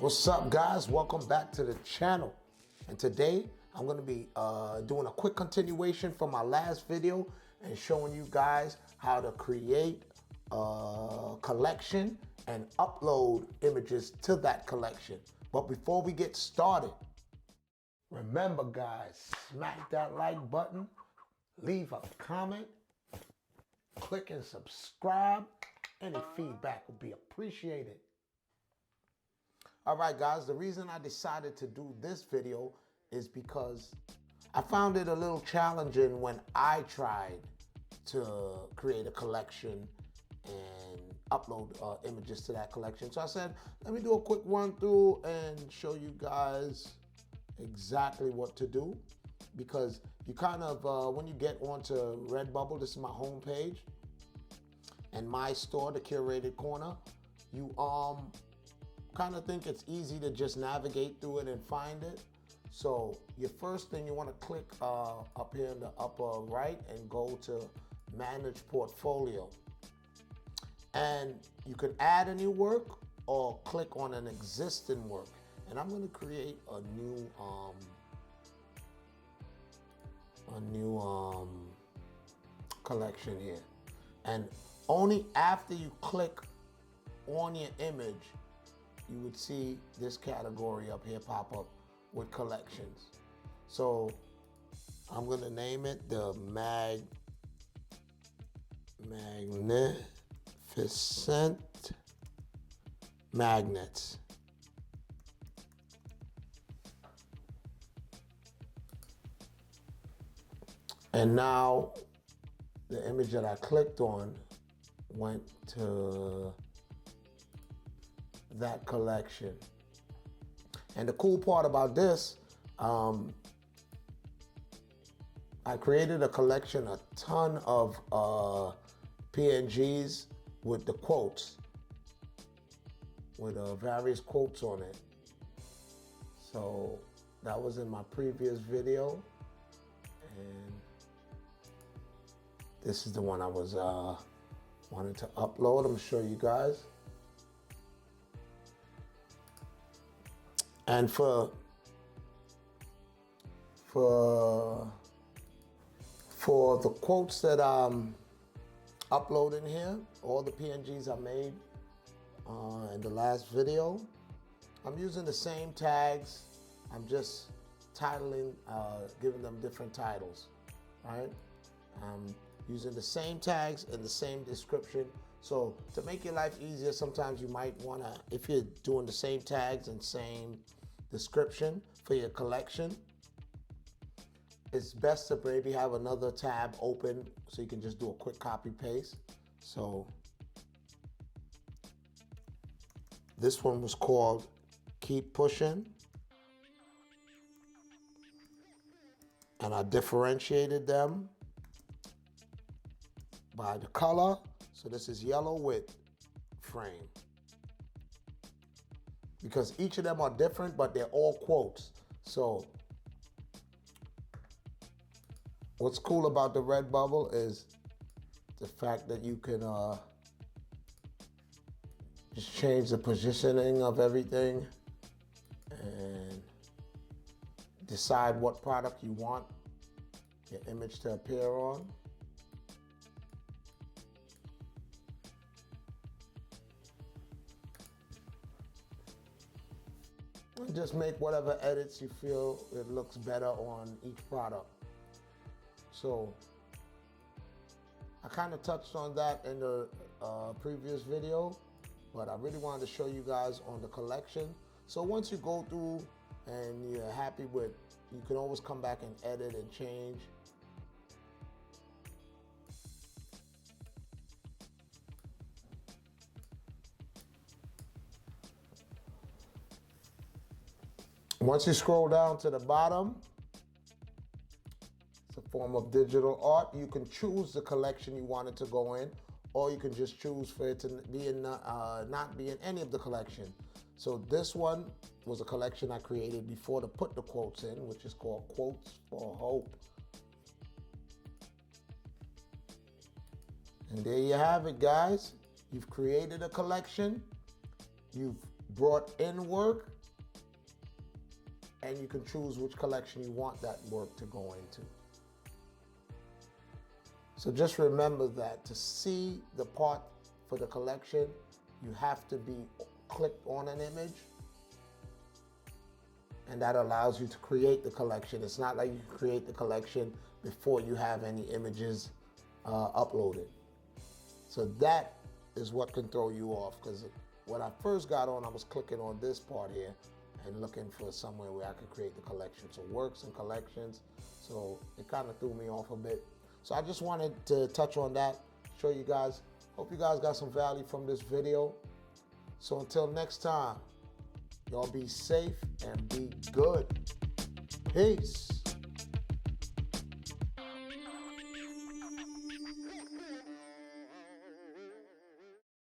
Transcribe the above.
What's up, guys? Welcome back to the channel. And today I'm going to be doing a quick continuation from my last video and showing you guys how to create a collection and upload images to that collection. But before we get started, remember, guys, smack that like button, leave a comment, click and subscribe. Any feedback will be appreciated. All right, guys, the reason I decided to do this video is because I found it a little challenging when I tried to create a collection and upload images to that collection. So I said, let me do a quick run through and show you guys exactly what to do. Because you kind of, when you get onto Redbubble, this is my home page, and my store, the curated corner, you kind of think it's easy to just navigate through it and find it. So your first thing, you want to click up here in the upper right and go to Manage Portfolio. And you can add a new work or click on an existing work. And I'm going to create a new collection here. And only after you click on your image, you would see this category up here pop up with collections. So I'm gonna name it the Magnificent Magnets. And now the image that I clicked on went to that collection. And the cool part about this, I created a collection, a ton of PNGs with the quotes, with various quotes on it. So that was in my previous video, and this is the one I was wanted to upload. I'm gonna show you guys. And for the quotes that I'm uploading here, all the PNGs I made in the last video, I'm using the same tags. I'm just titling, giving them different titles, right? I'm using the same tags and the same description. So to make your life easier, sometimes you might wanna, if you're doing the same tags and same description for your collection, it's best to maybe have another tab open so you can just do a quick copy paste. So this one was called Keep Pushing. And I differentiated them by the color. So this is yellow with frame. Because each of them are different, but they're all quotes. So what's cool about the Redbubble is the fact that you can just change the positioning of everything and decide what product you want your image to appear on. And just make whatever edits you feel it looks better on each product. So I kind of touched on that in the previous video, but I really wanted to show you guys on the collection. So once you go through and you're happy with, you can always come back and edit and change. Once you scroll down to the bottom, it's a form of digital art. You can choose the collection you want it to go in, or you can just choose for it to be in, not be in any of the collection. So this one was a collection I created before to put the quotes in, which is called Quotes for Hope. And there you have it, guys. You've created a collection. You've brought in work, and you can choose which collection you want that work to go into. So just remember that to see the part for the collection, you have to be clicked on an image, and that allows you to create the collection. It's not like you can create the collection before you have any images uploaded. So that is what can throw you off, because when I first got on, I was clicking on this part here and looking for somewhere where I could create the collection. So works and collections. So it kind of threw me off a bit. So I just wanted to touch on that, show you guys. Hope you guys got some value from this video. So until next time, y'all be safe and be good. Peace.